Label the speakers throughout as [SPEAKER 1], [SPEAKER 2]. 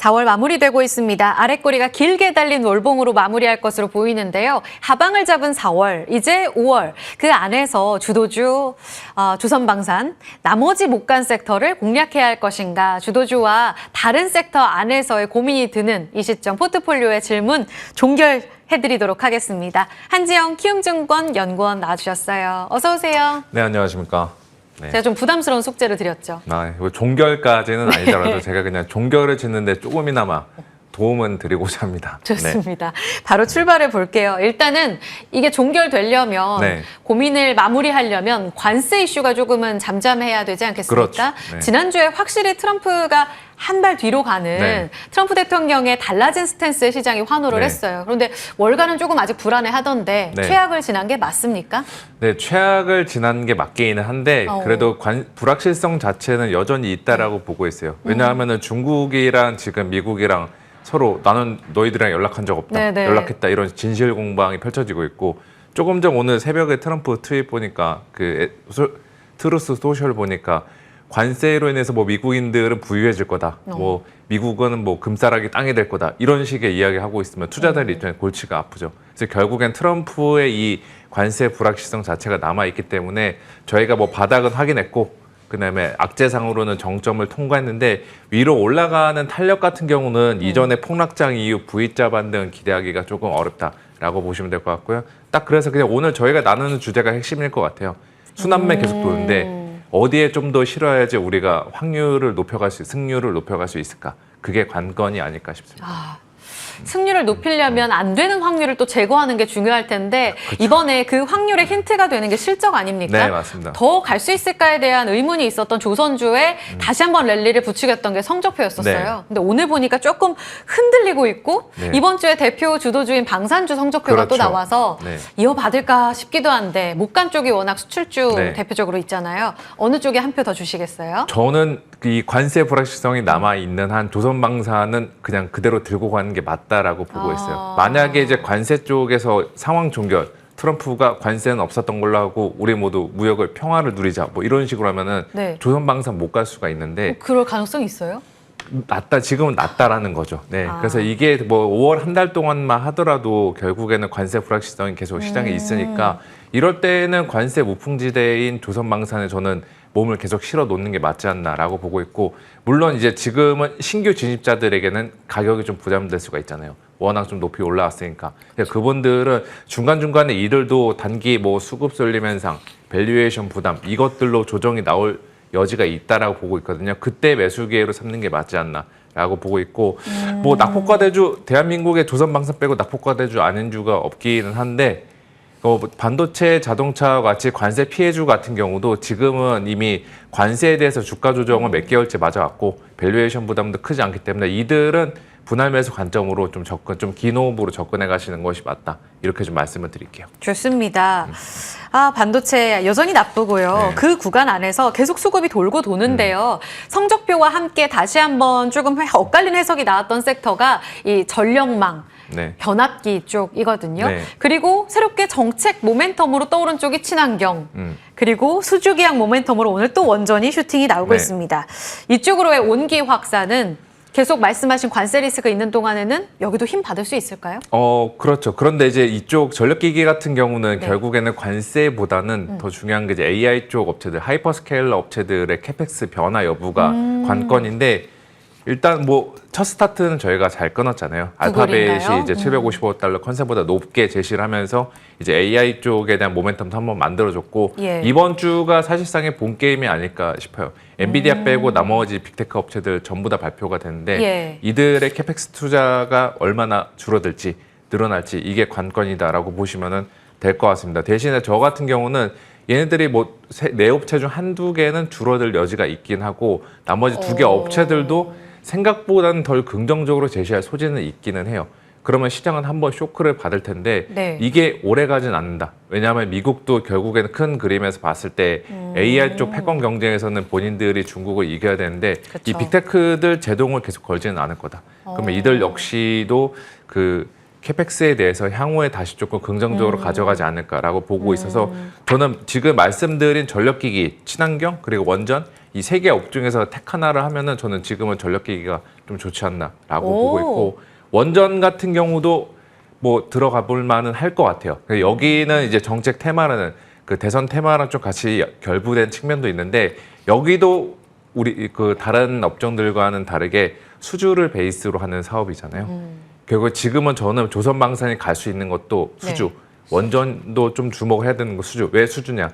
[SPEAKER 1] 4월 마무리되고 있습니다. 아랫꼬리가 길게 달린 월봉으로 마무리할 것으로 보이는데요. 하방을 잡은 4월, 이제 5월. 그 안에서 주도주, 조선방산, 나머지 못 간 섹터를 공략해야 할 것인가. 주도주와 다른 섹터 안에서의 고민이 드는 이 시점 포트폴리오의 질문 종결해드리도록 하겠습니다. 한지영 키움증권 연구원 나와주셨어요. 어서 오세요.
[SPEAKER 2] 네, 안녕하십니까. 네.
[SPEAKER 1] 제가 좀 부담스러운 숙제를 드렸죠.
[SPEAKER 2] 종결까지는 아니더라도 제가 그냥 종결을 짓는데 조금이나마 도움은 드리고자 합니다.
[SPEAKER 1] 좋습니다. 바로 출발해 볼게요. 일단은 이게 종결되려면 고민을 마무리하려면 관세 이슈가 조금은 잠잠해야 되지 않겠습니까?
[SPEAKER 2] 그렇죠.
[SPEAKER 1] 지난주에 확실히 트럼프가 한 발 뒤로 가는 트럼프 대통령의 달라진 스탠스에 시장이 환호를 했어요. 그런데 월가는 조금 아직 불안해하던데 최악을 지난 게 맞습니까?
[SPEAKER 2] 네, 최악을 지난 게 맞기는 한데 그래도 불확실성 자체는 여전히 있다라고 보고 있어요. 왜냐하면은 중국이랑 지금 미국이랑 서로 나는 너희들이랑 연락한 적 없다, 연락했다 이런 진실 공방이 펼쳐지고 있고 조금 전 오늘 새벽에 트럼프 트윗 보니까 트루스 소셜 보니까 관세로 인해서 뭐 미국인들은 부유해질 거다. 뭐 미국은 뭐 금싸라기 땅이 될 거다. 이런 식의 이야기하고 있으면 투자자들 입장에 골치가 아프죠. 그래서 결국엔 트럼프의 이 관세 불확실성 자체가 남아있기 때문에 저희가 뭐 바닥은 확인했고 그다음에 악재상으로는 정점을 통과했는데 위로 올라가는 탄력 같은 경우는 이전에 폭락장 이후 V자 반등 기대하기가 조금 어렵다라고 보시면 될 것 같고요. 딱 그래서 그냥 오늘 저희가 나누는 주제가 핵심일 것 같아요. 순환매 계속 도는데 어디에 좀 더 실어야지 우리가 확률을 높여갈 수, 승률을 높여갈 수 있을까? 그게 관건이 아닐까 싶습니다.
[SPEAKER 1] 승률을 높이려면 안 되는 확률을 또 제거하는 게 중요할 텐데 이번에 그 확률의 힌트가 되는 게 실적 아닙니까?
[SPEAKER 2] 네, 맞습니다.
[SPEAKER 1] 더 갈 수 있을까에 대한 의문이 있었던 조선주에 다시 한번 랠리를 부추겼던 게 성적표였었어요. 근데 오늘 보니까 조금 흔들리고 있고 이번 주에 대표 주도주인 방산주 성적표가 또 나와서 이어받을까 싶기도 한데 못 간 쪽이 워낙 수출주 대표적으로 있잖아요. 어느 쪽에 한 표 더 주시겠어요?
[SPEAKER 2] 저는 이 관세 불확실성이 남아있는 한 조선방사는 그냥 그대로 들고 가는 게 맞다라고 보고 있어요. 만약에 이제 관세 쪽에서 상황 종결, 트럼프가 관세는 없었던 걸로 하고 우리 모두 무역을 평화를 누리자 뭐 이런 식으로 하면은 조선방산 못 갈 수가 있는데
[SPEAKER 1] 그럴 가능성이 있어요?
[SPEAKER 2] 지금은 낮다라는 거죠. 그래서 이게 뭐 5월 한 달 동안만 하더라도 결국에는 관세 불확실성이 계속 시장에 있으니까 이럴 때는 관세 무풍지대인 조선방산에 저는 몸을 계속 실어 놓는 게 맞지 않나라고 보고 있고 물론 이제 지금은 신규 진입자들에게는 가격이 좀 부담될 수가 있잖아요. 워낙 좀 높이 올라왔으니까. 그분들은 중간중간에 이들도 단기 뭐 수급 쏠림 현상, 밸류에이션 부담 이것들로 조정이 나올 여지가 있다라고 보고 있거든요. 그때 매수 기회로 삼는 게 맞지 않나라고 보고 있고 뭐 낙폭과대주 대한민국의 조선방산 빼고 낙폭과대주 아닌 주가 없기는 한데 반도체, 자동차와 같이 관세 피해주 같은 경우도 지금은 이미 관세에 대해서 주가 조정을 몇 개월째 맞아왔고 밸류에이션 부담도 크지 않기 때문에 이들은 분할 매수 관점으로 좀 긴 호흡으로 접근해 가시는 것이 맞다. 이렇게 좀 말씀을 드릴게요.
[SPEAKER 1] 좋습니다. 반도체 여전히 나쁘고요. 그 구간 안에서 계속 수급이 돌고 도는데요. 성적표와 함께 다시 한번 조금 엇갈린 해석이 나왔던 섹터가 이 전력망, 변압기 쪽이거든요. 그리고 새롭게 정책 모멘텀으로 떠오른 쪽이 친환경, 그리고 수주기약 모멘텀으로 오늘 또 원전이 슈팅이 나오고 있습니다. 이쪽으로의 온기 확산은 계속 말씀하신 관세 리스크가 있는 동안에는 여기도 힘 받을 수 있을까요?
[SPEAKER 2] 그렇죠. 그런데 이제 이쪽 전력기기 같은 경우는 결국에는 관세보다는 더 중요한 게 이제 AI 쪽 업체들, 하이퍼스케일러 업체들의 캐펙스 변화 여부가 관건인데 일단 뭐 첫 스타트는 저희가 잘 끊었잖아요. 알파벳이 이제 755달러 컨셉보다 높게 제시를 하면서 이제 AI 쪽에 대한 모멘텀도 한번 만들어줬고 이번 주가 사실상의 본 게임이 아닐까 싶어요. 엔비디아 빼고 나머지 빅테크 업체들 전부 다 발표가 됐는데 이들의 캐펙스 투자가 얼마나 줄어들지 늘어날지 이게 관건이다라고 보시면 될 것 같습니다. 대신에 저 같은 경우는 얘네들이 뭐 네 업체 중 한두 개는 줄어들 여지가 있긴 하고 나머지 두 개 업체들도 생각보다는 덜 긍정적으로 제시할 소지는 있기는 해요. 그러면 시장은 한번 쇼크를 받을 텐데 이게 오래 가진 않는다. 왜냐하면 미국도 결국에는 큰 그림에서 봤을 때 AI 쪽 패권 경쟁에서는 본인들이 중국을 이겨야 되는데 이 빅테크들 제동을 계속 걸지는 않을 거다. 그러면 이들 역시도 그 캐펙스에 대해서 향후에 다시 조금 긍정적으로 가져가지 않을까라고 보고 있어서 저는 지금 말씀드린 전력기기, 친환경 그리고 원전 이 세 개 업종에서 택 하나를 하면은 저는 지금은 전력기기가 좀 좋지 않나라고 보고 있고 원전 같은 경우도 뭐 들어가 볼 만은 할 것 같아요. 여기는 이제 정책 테마라는 그 대선 테마랑 좀 같이 결부된 측면도 있는데 여기도 우리 그 다른 업종들과는 다르게 수주를 베이스로 하는 사업이잖아요. 결국 지금은 저는 조선방산이 갈 수 있는 것도 수주,
[SPEAKER 1] 네.
[SPEAKER 2] 원전도 좀 주목해야 되는 거 수주. 왜 수주냐?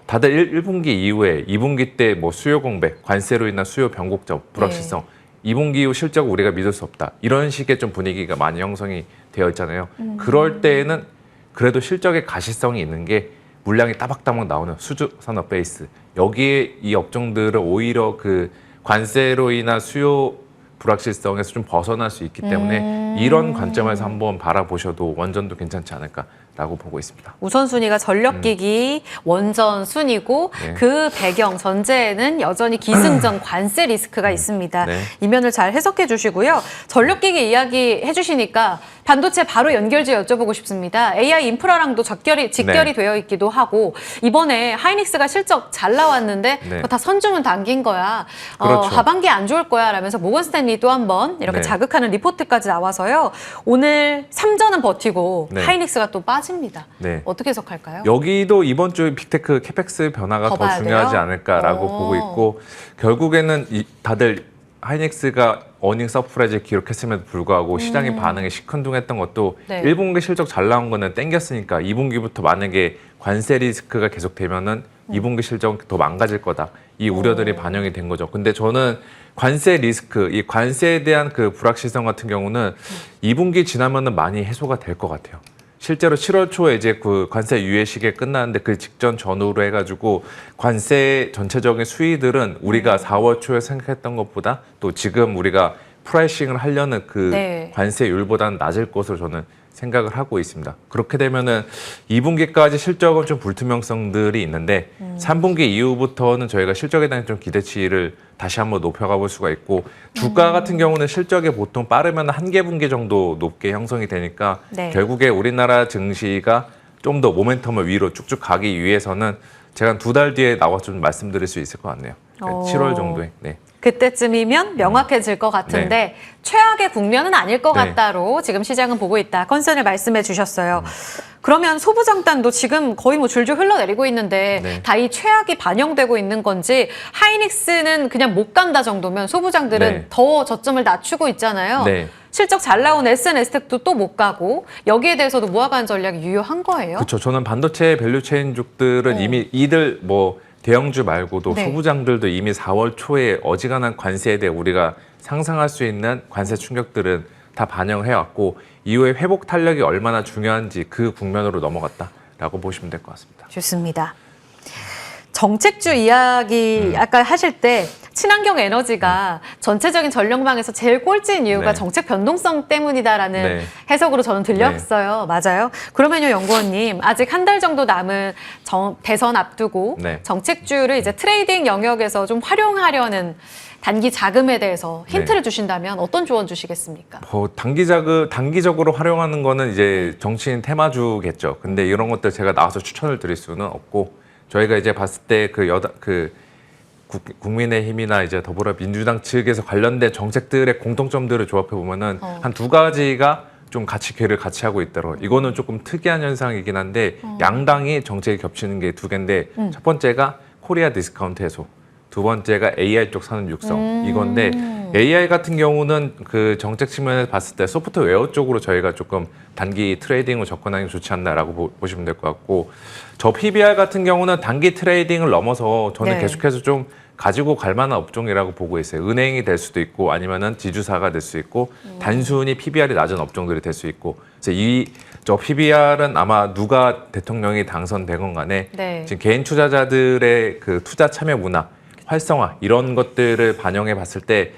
[SPEAKER 2] 다들 1분기 이후에 2분기 때 뭐 수요 공백, 관세로 인한 수요 변곡점, 불확실성, 2분기 이후 실적 우리가 믿을 수 없다. 이런 식의 좀 분위기가 많이 형성이 되어 있잖아요. 그럴 때에는 그래도 실적의 가시성이 있는 게 물량이 따박따박 나오는 수주 산업 베이스. 여기에 이 업종들은 오히려 그 관세로 인한 수요 불확실성에서 좀 벗어날 수 있기 때문에 이런 관점에서 한번 바라보셔도 원전도 괜찮지 않을까라고 보고 있습니다.
[SPEAKER 1] 우선순위가 전력기기, 원전 순위고
[SPEAKER 2] 네.
[SPEAKER 1] 그 배경 전제에는 여전히 기승전 관세 리스크가 있습니다.
[SPEAKER 2] 네.
[SPEAKER 1] 이 면을 잘 해석해 주시고요. 전력기기 이야기 해주시니까 반도체 바로 연결지어 여쭤보고 싶습니다. AI 인프라랑도 직결이
[SPEAKER 2] 네.
[SPEAKER 1] 되어 있기도 하고 이번에 하이닉스가 실적 잘 나왔는데
[SPEAKER 2] 네.
[SPEAKER 1] 그거 다 선주문 당긴 거야.
[SPEAKER 2] 그렇죠.
[SPEAKER 1] 하반기 안 좋을 거야 라면서 모건 스탠리 또 한 번 이렇게
[SPEAKER 2] 네.
[SPEAKER 1] 자극하는 리포트까지 나와서요. 오늘 3전은 버티고
[SPEAKER 2] 네.
[SPEAKER 1] 하이닉스가 또 빠집니다.
[SPEAKER 2] 네.
[SPEAKER 1] 어떻게 해석할까요?
[SPEAKER 2] 여기도 이번 주 빅테크 캐펙스 변화가
[SPEAKER 1] 더
[SPEAKER 2] 더
[SPEAKER 1] 봐야
[SPEAKER 2] 중요하지
[SPEAKER 1] 돼요?
[SPEAKER 2] 않을까라고 보고 있고 결국에는 다들 하이닉스가 어닝 서프라이즈 기록했음에도 불구하고 시장의 반응이 시큰둥했던 것도
[SPEAKER 1] 네.
[SPEAKER 2] 1분기 실적 잘 나온 거는 땡겼으니까 2분기부터 만약에 관세 리스크가 계속되면은 2분기 실적은 더 망가질 거다. 이 우려들이 반영이 된 거죠. 근데 저는 관세 리스크, 이 관세에 대한 그 불확실성 같은 경우는 2분기 지나면은 많이 해소가 될 것 같아요. 실제로 7월 초에 이제 그 관세 유예 시기에 끝났는데 그 직전 전후로 해가지고 관세 전체적인 수위들은 우리가 4월 초에 생각했던 것보다 또 지금 우리가 프라이싱을 하려는 그
[SPEAKER 1] 네.
[SPEAKER 2] 관세율보다는 낮을 것으로 저는 생각을 하고 있습니다. 그렇게 되면은 2분기까지 실적은 좀 불투명성들이 있는데 3분기 이후부터는 저희가 실적에 대한 좀 기대치를 다시 한번 높여가 볼 수가 있고 주가 같은 경우는 실적이 보통 빠르면 한 개 분기 정도 높게 형성이 되니까
[SPEAKER 1] 네.
[SPEAKER 2] 결국에 우리나라 증시가 좀 더 모멘텀을 위로 쭉쭉 가기 위해서는 제가 한 2달 뒤에 나와서 좀 말씀드릴 수 있을 것 같네요. 7월 정도에. 네.
[SPEAKER 1] 그때쯤이면 명확해질 것 같은데 최악의 국면은 아닐 것
[SPEAKER 2] 네.
[SPEAKER 1] 같다로 지금 시장은 보고 있다. 컨센을 말씀해 주셨어요. 그러면 소부장단도 지금 거의 뭐 줄줄 흘러내리고 있는데
[SPEAKER 2] 네.
[SPEAKER 1] 다 이 최악이 반영되고 있는 건지 하이닉스는 그냥 못 간다 정도면 소부장들은
[SPEAKER 2] 네.
[SPEAKER 1] 더 저점을 낮추고 있잖아요.
[SPEAKER 2] 네.
[SPEAKER 1] 실적 잘 나온 SNS텍도 또 못 가고 여기에 대해서도 모아가는 전략이 유효한 거예요?
[SPEAKER 2] 그렇죠. 저는 반도체 밸류체인족들은 이미 이들 뭐 대형주 말고도
[SPEAKER 1] 네.
[SPEAKER 2] 소부장들도 이미 4월 초에 어지간한 관세에 대해 우리가 상상할 수 있는 관세 충격들은 다 반영해왔고 이후에 회복 탄력이 얼마나 중요한지 그 국면으로 넘어갔다라고 보시면 될 것 같습니다.
[SPEAKER 1] 좋습니다. 정책주 이야기 아까 하실 때 친환경 에너지가 전체적인 전력망에서 제일 꼴찌인 이유가
[SPEAKER 2] 네.
[SPEAKER 1] 정책 변동성 때문이다라는
[SPEAKER 2] 네.
[SPEAKER 1] 해석으로 저는 들렸어요. 맞아요. 그러면요, 연구원님 아직 한 달 정도 남은 대선 앞두고
[SPEAKER 2] 네.
[SPEAKER 1] 정책주를 이제 트레이딩 영역에서 좀 활용하려는 단기 자금에 대해서 힌트를 주신다면 어떤 조언 주시겠습니까?
[SPEAKER 2] 뭐 단기적으로 활용하는 거는 이제 정치인 테마주겠죠. 근데 이런 것들 제가 나와서 추천을 드릴 수는 없고 저희가 이제 봤을 때 국민의힘이나 이제 더불어민주당 측에서 관련된 정책들의 공통점들을 조합해 보면은 한 두 가지가 좀 괴를 같이 하고 있더라고요. 이거는 조금 특이한 현상이긴 한데 양당이 정책이 겹치는 게 두 개인데 첫 번째가 코리아 디스카운트 해소, 두 번째가 AI 쪽 산업 육성 이건데 AI 같은 경우는 그 정책 측면에서 봤을 때 소프트웨어 쪽으로 저희가 조금 단기 트레이딩으로 접근하는 게 좋지 않나라고 보시면 될 것 같고 저 PBR 같은 경우는 단기 트레이딩을 넘어서 저는
[SPEAKER 1] 네. 계속해서
[SPEAKER 2] 계속해서 좀 가지고 갈 만한 업종이라고 보고 있어요. 은행이 될 수도 있고 아니면은 지주사가 될 수 있고 단순히 PBR이 낮은 업종들이 될 수 있고 그래서 저 PBR은 아마 누가 대통령이 당선되건 간에
[SPEAKER 1] 네.
[SPEAKER 2] 지금 개인 투자자들의 그 투자 참여 문화 활성화 이런 것들을 반영해 봤을 때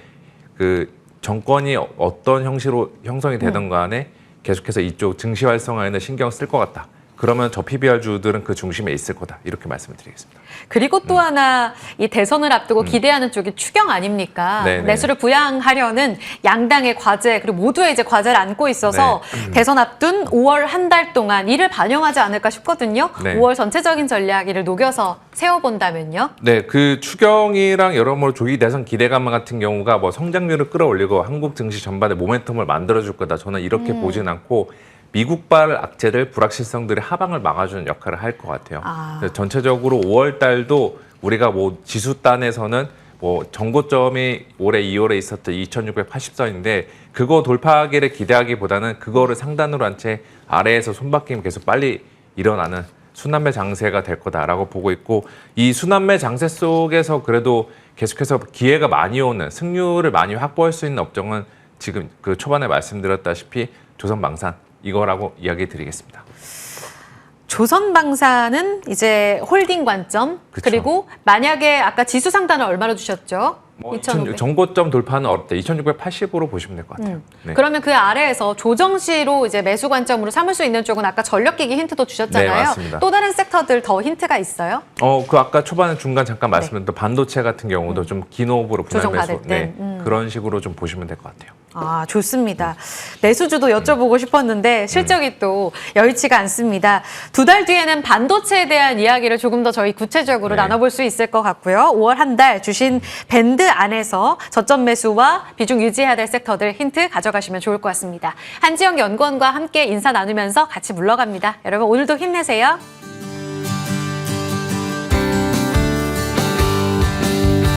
[SPEAKER 2] 그 정권이 어떤 형식으로 형성이 되든 간에 계속해서 이쪽 증시 활성화에는 신경 쓸 것 같다. 그러면 저 PBR주들은 그 중심에 있을 거다. 이렇게 말씀을 드리겠습니다.
[SPEAKER 1] 그리고 또 하나 이 대선을 앞두고 기대하는 쪽이 추경 아닙니까?
[SPEAKER 2] 네네.
[SPEAKER 1] 내수를 부양하려는 양당의 과제 그리고 모두의 이제 과제를 안고 있어서 대선 앞둔 5월 한 달 동안 이를 반영하지 않을까 싶거든요.
[SPEAKER 2] 네.
[SPEAKER 1] 5월 전체적인 전략 이를 녹여서 세워본다면요.
[SPEAKER 2] 네, 그 추경이랑 여러모로 조기 대선 기대감 같은 경우가 뭐 성장률을 끌어올리고 한국 증시 전반에 모멘텀을 만들어줄 거다. 저는 이렇게 보진 않고 미국발 악재들, 불확실성들의 하방을 막아주는 역할을 할 것 같아요. 그래서 전체적으로 5월 달도 우리가 뭐 지수단에서는 뭐 정고점이 올해 2월에 있었던 2,680선인데 그거 돌파하기를 기대하기보다는 그거를 상단으로 한 채 아래에서 손바뀜 계속 빨리 일어나는 순환매 장세가 될 거다라고 보고 있고 이 순환매 장세 속에서 그래도 계속해서 기회가 많이 오는 승률을 많이 확보할 수 있는 업종은 지금 그 초반에 말씀드렸다시피 조선방산 이거라고 이야기 드리겠습니다.
[SPEAKER 1] 조선방사는 이제 홀딩 관점
[SPEAKER 2] 그쵸.
[SPEAKER 1] 그리고 만약에 아까 지수 상단을 얼마로 주셨죠? 2,500.
[SPEAKER 2] 정고점 돌파는 어렵다. 2,680으로 보시면 될 것 같아요. 네.
[SPEAKER 1] 그러면 그 아래에서 조정시로 이제 매수 관점으로 삼을 수 있는 쪽은 아까 전력기기 힌트도 주셨잖아요.
[SPEAKER 2] 네, 맞습니다.
[SPEAKER 1] 또 다른 섹터들 더 힌트가 있어요?
[SPEAKER 2] 그 아까 초반에 중간 잠깐 말씀드렸던 반도체 같은 경우도 좀 긴 호흡으로 분할 매수
[SPEAKER 1] 조정받을 땐.
[SPEAKER 2] 그런 식으로 좀 보시면 될 것 같아요.
[SPEAKER 1] 아, 좋습니다. 매수주도 여쭤보고 싶었는데 실적이 또 여의치가 않습니다. 2달 뒤에는 반도체에 대한 이야기를 조금 더 저희 구체적으로
[SPEAKER 2] 네.
[SPEAKER 1] 나눠볼 수 있을 것 같고요. 5월 한 달 주신 밴드 안에서 저점 매수와 비중 유지해야 될 섹터들 힌트 가져가시면 좋을 것 같습니다. 한지영 연구원과 함께 인사 나누면서 같이 물러갑니다. 여러분 오늘도 힘내세요.